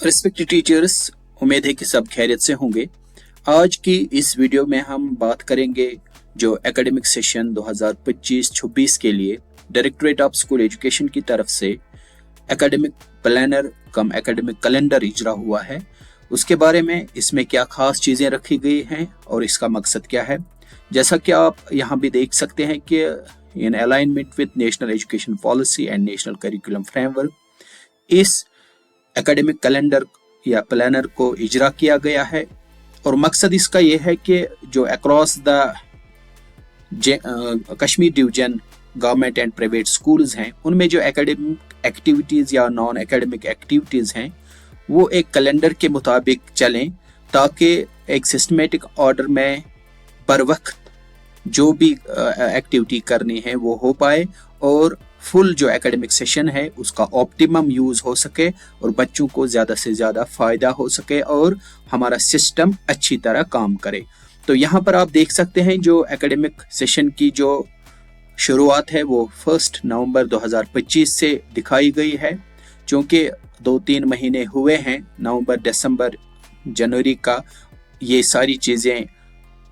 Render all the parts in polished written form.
Respected teachers, उम्मीद है कि सब खैरियत से होंगे। आज की इस वीडियो में हम बात करेंगे जो एकेडमिक सेशन 2025-26 के लिए डायरेक्टरेट ऑफ स्कूल एजुकेशन की तरफ से एकेडमिक प्लानर कम एकेडमिक कैलेंडर इजरा हुआ है, उसके बारे में। इसमें क्या खास चीज़ें रखी गई हैं और इसका मकसद क्या है। जैसा कि आप यहाँ भी देख सकते हैं कि in alignment with national education policy and national curriculum framework इस एकेडमिक कैलेंडर या प्लानर को इजरा किया गया है। और मकसद इसका यह है कि जो across the Kashmir division government and private schools हैं, उनमें जो एकेडमिक एक्टिविटीज़ या नॉन एकेडमिक एक्टिविटीज़ हैं वो एक कैलेंडर के मुताबिक चलें, ताकि एक सिस्टमेटिक ऑर्डर में बर वक्त जो भी एक्टिविटी करनी है वो हो पाए और फुल जो एकेडमिक सेशन है उसका ऑप्टिमम यूज़ हो सके और बच्चों को ज़्यादा से ज़्यादा फ़ायदा हो सके और हमारा सिस्टम अच्छी तरह काम करे। तो यहाँ पर आप देख सकते हैं जो एकेडमिक सेशन की जो शुरुआत है वो 1 नवंबर 2025 से दिखाई गई है। क्योंकि 2-3 महीने हुए हैं, नवंबर, दिसंबर, जनवरी का, ये सारी चीज़ें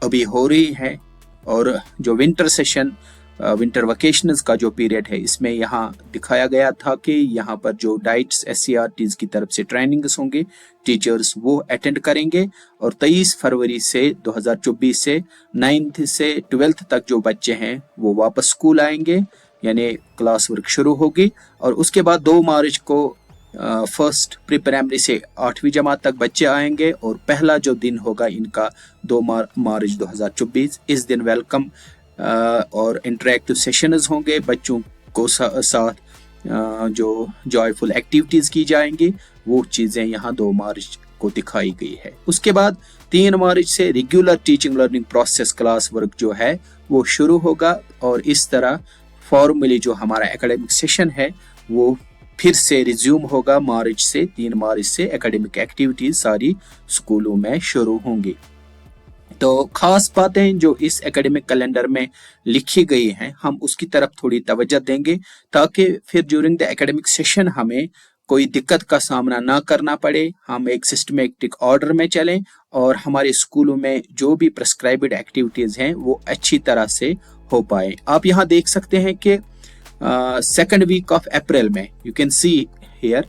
अभी हो रही हैं। और जो विंटर सेशन, विंटर वेकेशंस का जो पीरियड है, इसमें यहाँ दिखाया गया था कि यहाँ पर जो डाइट्स SCRTs की तरफ से ट्रेनिंग्स होंगे, टीचर्स वो अटेंड करेंगे। और 23 फरवरी से 2024 से 9th से 12th तक जो बच्चे हैं वो वापस स्कूल आएंगे, यानी क्लास वर्क शुरू होगी। और उसके बाद 2 मार्च को फर्स्ट प्री प्राइमरी से 8वीं जमात तक बच्चे आएंगे और पहला जो दिन होगा इनका 2 मार्च 2024। इस दिन वेलकम और इंटरेक्टिव सेशंस होंगे, बच्चों को साथ जो जॉयफुल एक्टिविटीज़ की जाएंगी, वो चीज़ें यहाँ 2 मार्च को दिखाई गई है। उसके बाद 3 मार्च से regular teaching learning process class work जो है वो शुरू होगा। और इस तरह फॉर्मली जो हमारा एकेडमिक सेशन है वो फिर से रिज्यूम होगा। 3 मार्च से एकेडमिक एक्टिविटीज़ सारी स्कूलों में शुरू होंगी। तो खास बातें जो इस एकेडमिक कैलेंडर में लिखी गई हैं, हम उसकी तरफ थोड़ी तवज्जो देंगे, ताकि फिर ड्यूरिंग द एकेडमिक सेशन हमें कोई दिक्कत का सामना ना करना पड़े। हम एक सिस्टमेटिक ऑर्डर में चलें और हमारे स्कूलों में जो भी प्रिस्क्राइब्ड एक्टिविटीज़ हैं वो अच्छी तरह से हो पाए। आप यहाँ देख सकते हैं कि सेकेंड वीक ऑफ अप्रैल में you can see here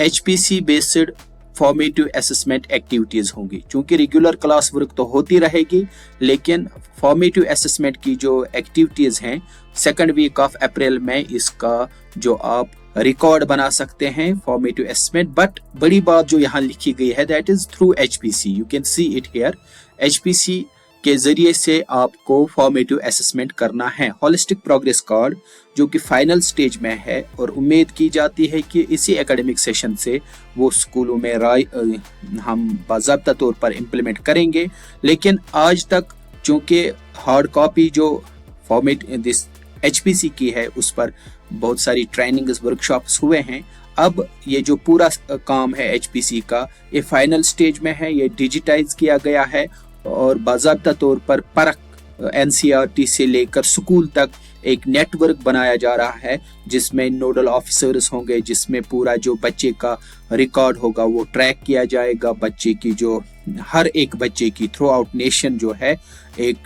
HPC based formative assessment activities होंगी। चूँकि रेगुलर क्लास वर्क तो होती रहेगी, लेकिन फॉर्मेटिव असेसमेंट की जो एक्टिविटीज़ हैं सेकेंड वीक ऑफ अप्रैल में इसका जो आप रिकॉर्ड बना सकते हैं फॉर्मेटिव असेसमेंट। बट बड़ी बात जो यहाँ लिखी गई है that is through HPC, you can see it here. HPC के ज़रिए से आपको फॉर्मेटिव असेसमेंट करना है। होलिस्टिक प्रोग्रेस कार्ड जो कि फाइनल स्टेज में है और उम्मीद की जाती है कि इसी एकेडमिक सेशन से वो स्कूलों में हम बाज़ाब्ता तौर पर इम्प्लीमेंट करेंगे। लेकिन आज तक चूँकि हार्ड कॉपी जो फॉर्मेट दिस HPC की है उस पर बहुत सारी ट्रेनिंग्स वर्कशॉप्स हुए हैं, अब ये जो पूरा काम है HPC का ये फाइनल स्टेज में है, ये डिजिटाइज किया गया है और बाज़ाब्ता तौर पर परख NCERT से लेकर स्कूल तक एक नेटवर्क बनाया जा रहा है, जिसमें नोडल ऑफिसर्स होंगे, जिसमें पूरा जो बच्चे का रिकॉर्ड होगा वो ट्रैक किया जाएगा। बच्चे की जो हर एक बच्चे की थ्रू आउट नेशन जो है एक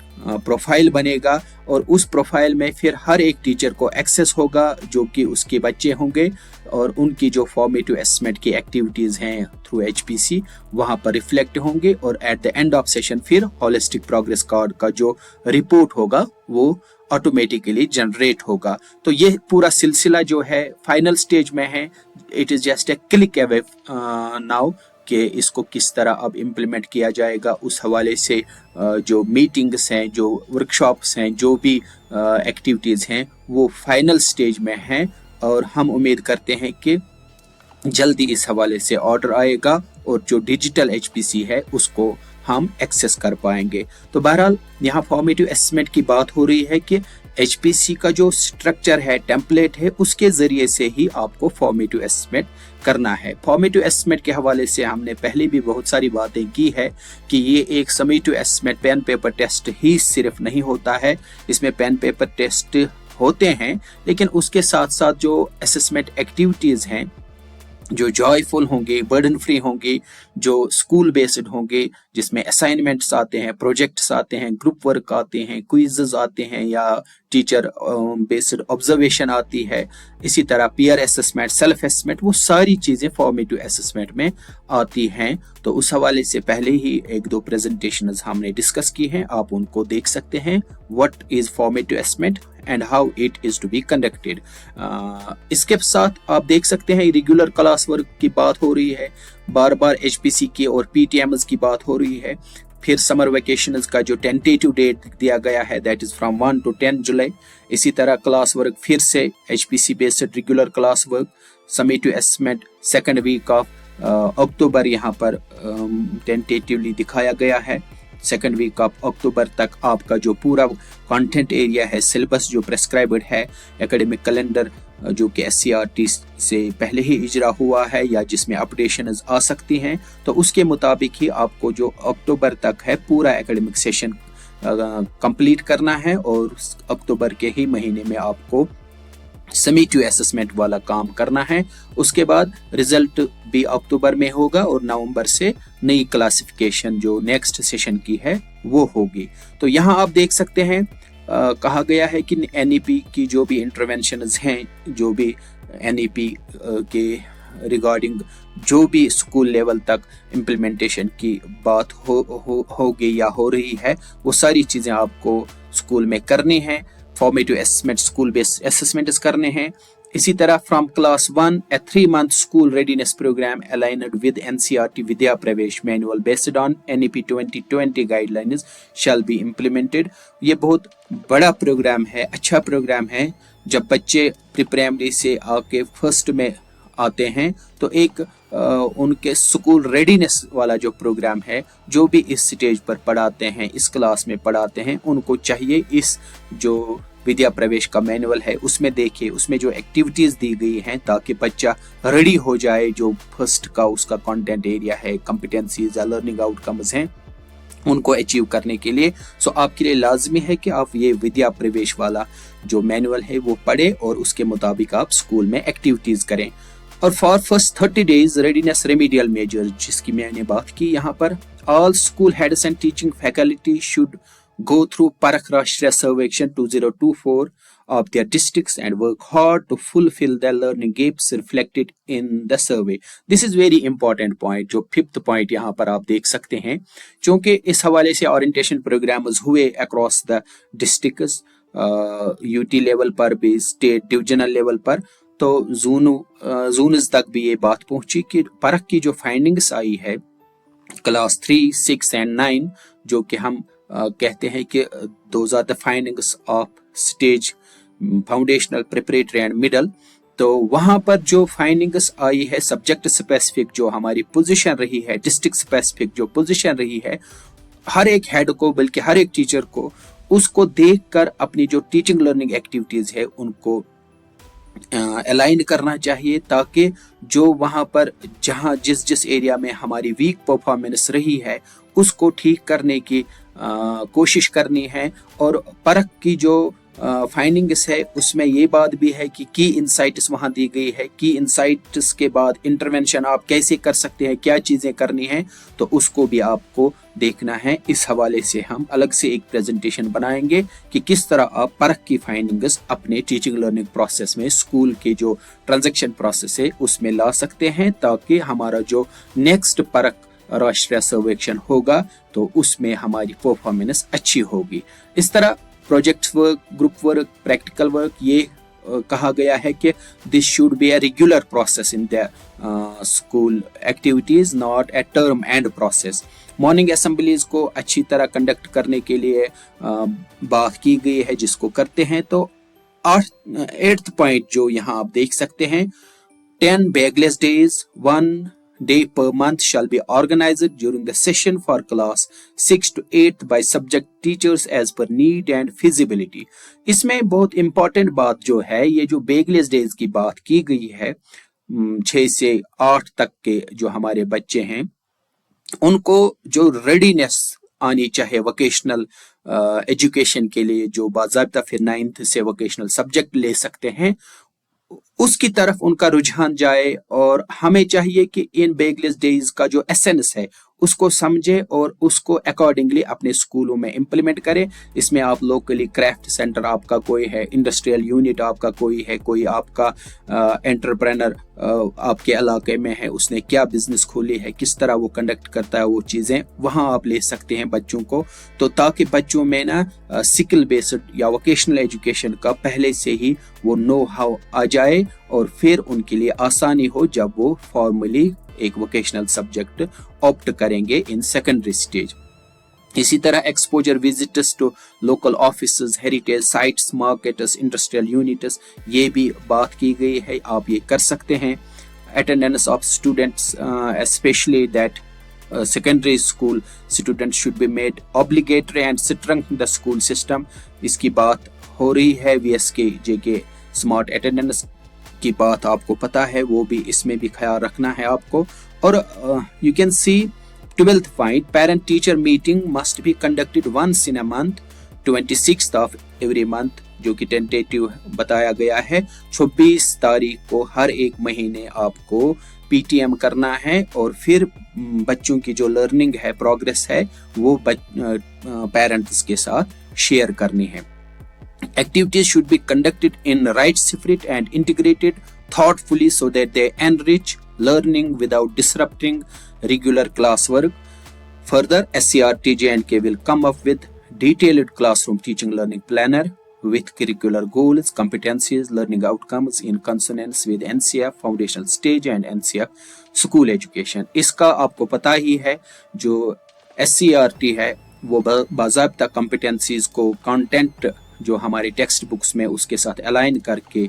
प्रोफाइल बनेगा और उस प्रोफाइल में फिर हर एक टीचर को एक्सेस होगा जो कि उसके बच्चे होंगे और उनकी जो फॉर्मेटिव असेसमेंट की एक्टिविटीज़ हैं थ्रू HPC वहाँ पर रिफ्लेक्ट होंगे। और at the end of session फिर होलिस्टिक प्रोग्रेस कार्ड का जो रिपोर्ट होगा वो ऑटोमेटिकली जनरेट होगा। तो ये पूरा सिलसिला जो है फाइनल स्टेज में है। It is just a click away now कि इसको किस तरह अब इम्प्लीमेंट किया जाएगा। उस हवाले से जो मीटिंग्स हैं, जो वर्कशॉप्स हैं, जो भी एक्टिविटीज़ हैं वो फाइनल स्टेज में हैं और हम उम्मीद करते हैं कि जल्दी इस हवाले से ऑर्डर आएगा और जो डिजिटल HPC है उसको हम एक्सेस कर पाएंगे। तो बहरहाल यहाँ फॉर्मेटिव असेसमेंट की बात हो रही है कि HPC का जो स्ट्रक्चर है, टेम्पलेट है, उसके ज़रिए से ही आपको फॉर्मेटिव असेसमेंट करना है। फॉर्मेटिव असेसमेंट के हवाले से हमने पहले भी बहुत सारी बातें की है कि ये एक summative assessment pen paper test ही सिर्फ नहीं होता है, इसमें पेन पेपर टेस्ट होते हैं, लेकिन उसके साथ साथ जो असेसमेंट एक्टिविटीज़ हैं जो जॉयफुल होंगे, बर्डन फ्री होंगे, जो स्कूल बेस्ड होंगे, जिसमें असाइनमेंट्स आते हैं, प्रोजेक्ट्स आते हैं, ग्रुप वर्क आते हैं, क्विज़ेस आते हैं या टीचर बेस्ड ऑब्जर्वेशन आती है, इसी तरह पीयर असेसमेंट, सेल्फ असेसमेंट, वो सारी चीज़ें फॉर्मेटिव असेसमेंट में आती हैं। तो उस हवाले से पहले ही एक दो प्रेजेंटेशंस हमने डिस्कस की हैं, आप उनको देख सकते हैं, what is formative assessment and how it is to be conducted. इसके साथ आप देख सकते हैं रेगुलर क्लास वर्क की बात हो रही है, बार बार एचपीसी की और पीटीएम्स की बात हो रही है। फिर समर वेकेशंस का जो टेंटेटिव डेट दिया गया है that is from 1 to 10 July. इसी तरह क्लास वर्क फिर से HPC based regular class work, summative assessment second week of October यहाँ पर टेंटेटिवली दिखाया गया है। सेकंड वीक ऑफ अक्टूबर तक आपका जो पूरा कंटेंट एरिया है, सिलेबस जो प्रेस्क्राइब्ड है, एकेडमिक कैलेंडर जो कि एससीईआरटी से पहले ही इजरा हुआ है या जिसमें अपडेशन आ सकती हैं, तो उसके मुताबिक ही आपको जो अक्टूबर तक है पूरा एकेडमिक सेशन कंप्लीट करना है और अक्टूबर के ही महीने में आपको समेटिव असेसमेंट वाला काम करना है। उसके बाद रिजल्ट भी अक्टूबर में होगा और नवंबर से नई क्लासिफिकेशन जो नेक्स्ट सेशन की है वो होगी। तो यहाँ आप देख सकते हैं कहा गया है कि एनईपी की जो भी इंटरवेंशंस हैं, जो भी एनईपी के रिगार्डिंग जो भी स्कूल लेवल तक इम्प्लीमेंटेशन की बात होगी या हो रही है, वो सारी चीज़ें आपको स्कूल में करनी है। Formative assessment, school based assessments करने हैं। इसी तरह from class 1 a 3-month school readiness programme aligned with NCERT Vidya Pravesh manual based on NEP 2020 guidelines shall be implemented. ये बहुत बड़ा प्रोग्राम है, अच्छा प्रोग्राम है। जब बच्चे प्री प्राइमरी से आके फर्स्ट में आते हैं तो एक उनके स्कूल रेडीनेस वाला जो प्रोग्राम है, जो भी इस स्टेज पर पढ़ाते हैं, इस क्लास में पढ़ाते हैं, उनको चाहिए इस जो विद्या प्रवेश का मैनुअल है उसमें देखिए, उसमें जो एक्टिविटीज दी गई हैं ताकि बच्चा रेडी हो जाए, जो फर्स्ट का उसका कंटेंट एरिया है, कॉम्पिटेंसीज या लर्निंग आउटकम्स हैं, उनको अचीव करने के लिए। सो आपके लिए लाजमी है कि आप ये विद्या प्रवेश वाला जो मैनुअल है वो पढ़े और उसके मुताबिक आप स्कूल में एक्टिविटीज करें। और for first 30 days readiness remedial measure जिसकी मैंने बात की यहाँ पर, all school heads and teaching faculty should go through Parakh Rashtriya Survekshan 2024 of their districts and work hard to fulfill the learning gaps reflected in the survey. This is very important point, जो 5th point यहाँ पर आप देख सकते हैं। क्योंकि इस हवाले से ओरिएंटेशन प्रोग्राम्स हुए across the districts, UT level पर भी, स्टेट डिविजनल लेवल पर, तो जोन्स तक भी ये बात पहुंची कि परख की जो फाइंडिंग्स आई है क्लास 3, 6 and 9, जो कि हम कहते हैं कि those are the findings of stage foundational, preparatory and middle. तो वहां पर जो फाइंडिंग्स आई है सब्जेक्ट स्पेसिफिक जो हमारी पोजीशन रही है, डिस्ट्रिक्ट स्पेसिफिक जो पोजीशन रही है, हर एक हेड को, बल्कि हर एक टीचर को उसको देखकर अपनी जो टीचिंग लर्निंग एक्टिविटीज है उनको अलाइन करना चाहिए, ताकि जो वहां पर जहां जिस एरिया में हमारी वीक परफॉर्मेंस रही है उसको ठीक करने की कोशिश करनी है। और परख की जो फाइंडिंग्स है उसमें ये बात भी है कि की इनसाइट्स वहाँ दी गई है, की इनसाइट्स के बाद इंटरवेंशन आप कैसे कर सकते हैं, क्या चीज़ें करनी हैं, तो उसको भी आपको देखना है। इस हवाले से हम अलग से एक प्रेजेंटेशन बनाएंगे कि किस तरह आप परख की फाइंडिंग्स अपने टीचिंग लर्निंग प्रोसेस में, स्कूल के जो ट्रांजैक्शन प्रोसेस है उसमें ला सकते हैं, ताकि हमारा जो नेक्स्ट परख राष्ट्रीय सर्वेक्षण होगा तो उसमें हमारी परफॉर्मेंस अच्छी होगी। इस तरह project work, group work, practical work, ये कहा गया है कि this should be a regular process in the school activities, not a term and process. Morning assemblies को अच्छी तरह कंडक्ट करने के लिए बात की गई है, जिसको करते हैं। तो 8th पॉइंट जो यहाँ आप देख सकते हैं, 10 bagless days, 1 day per month shall be organized during the session for class 6 to 8 by subject teachers as per need and feasibility। इसमें बहुत इंपॉर्टेंट बात जो है, ये जो बेगलेस डेज की बात की गई है, 6 से 8 तक के जो हमारे बच्चे हैं उनको जो रेडीनेस आनी चाहिए वोकेशनल एजुकेशन के लिए, जो बाज़ाब्ता फिर 9th से वोकेशनल सब्जेक्ट ले सकते हैं, उसकी तरफ उनका रुझान जाए। और हमें चाहिए कि इन बैगलेस डेज का जो एसेंस है उसको समझे और उसको अकॉर्डिंगली अपने स्कूलों में इम्प्लीमेंट करें। इसमें आप लोकली क्राफ्ट सेंटर आपका कोई है, इंडस्ट्रियल यूनिट आपका कोई है, कोई आपका एंटरप्रेनर आपके इलाके में है, उसने क्या बिजनेस खोली है, किस तरह वो कंडक्ट करता है, वो चीज़ें वहाँ आप ले सकते हैं बच्चों को। तो ताकि बच्चों में ना स्किल बेस्ड या वोकेशनल एजुकेशन का पहले से ही वो नो हाउ आ जाए और फिर उनके लिए आसानी हो जब वो फॉर्मली एक वोकेशनल सब्जेक्ट ऑप्ट करेंगे इन सेकेंडरी स्टेज। इसी तरह exposure visitors to local offices, heritage sites, markets, industrial units, ये भी बात की गई है, आप ये कर सकते हैं। Attendance of students specially that secondary school students should be made obligatory and strengthen the school system। इसकी बात हो रही है। VSK JK स्मार्ट अटेंडेंस की बात आपको पता है, वो भी इसमें भी ख्याल रखना है आपको। और you can see 12th point, parent teacher meeting must be conducted once in a month, 26th of every month, जो कि टेंटेटिव बताया गया है। 26 तारीख को हर एक महीने आपको PTM करना है और फिर बच्चों की जो लर्निंग है, प्रोग्रेस है, वो पेरेंट्स के साथ शेयर करनी है। Activities should be conducted in right spirit and integrated thoughtfully so that they enrich learning without disrupting regular classwork. Further, SCRT J&K will come up with detailed classroom teaching learning planner with curricular goals, competencies, learning outcomes in consonance with NCF foundational stage and NCF school education। इसका आपको पता ही है, जो SCRT है वो बाज़ाब्ता competencies को content जो हमारी टेक्स्ट बुक्स में उसके साथ अलाइन करके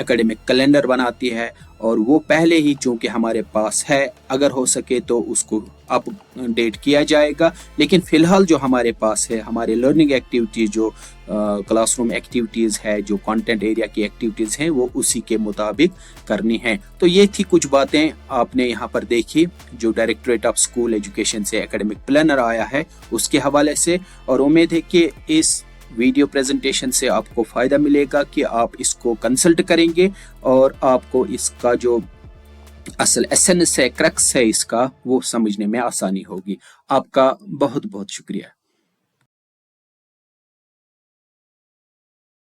एकेडमिक कैलेंडर बनाती है। और वो पहले ही चूँकि हमारे पास है, अगर हो सके तो उसको अपडेट किया जाएगा। लेकिन फ़िलहाल जो हमारे पास है, हमारे लर्निंग एक्टिविटीज़ जो क्लासरूम एक्टिविटीज़ है, जो कंटेंट एरिया की एक्टिविटीज़ हैं, वो उसी के मुताबिक करनी है। तो ये थी कुछ बातें आपने यहाँ पर देखी जो डायरेक्टरेट ऑफ स्कूल एजुकेशन से एकेडमिक प्लानर आया है उसके हवाले से। और उम्मीद है कि इस वीडियो प्रेजेंटेशन से आपको फ़ायदा मिलेगा कि आप इसको कंसल्ट करेंगे और आपको इसका जो असल एसेंस है, क्रक्स है इसका, वो समझने में आसानी होगी। आपका बहुत बहुत शुक्रिया।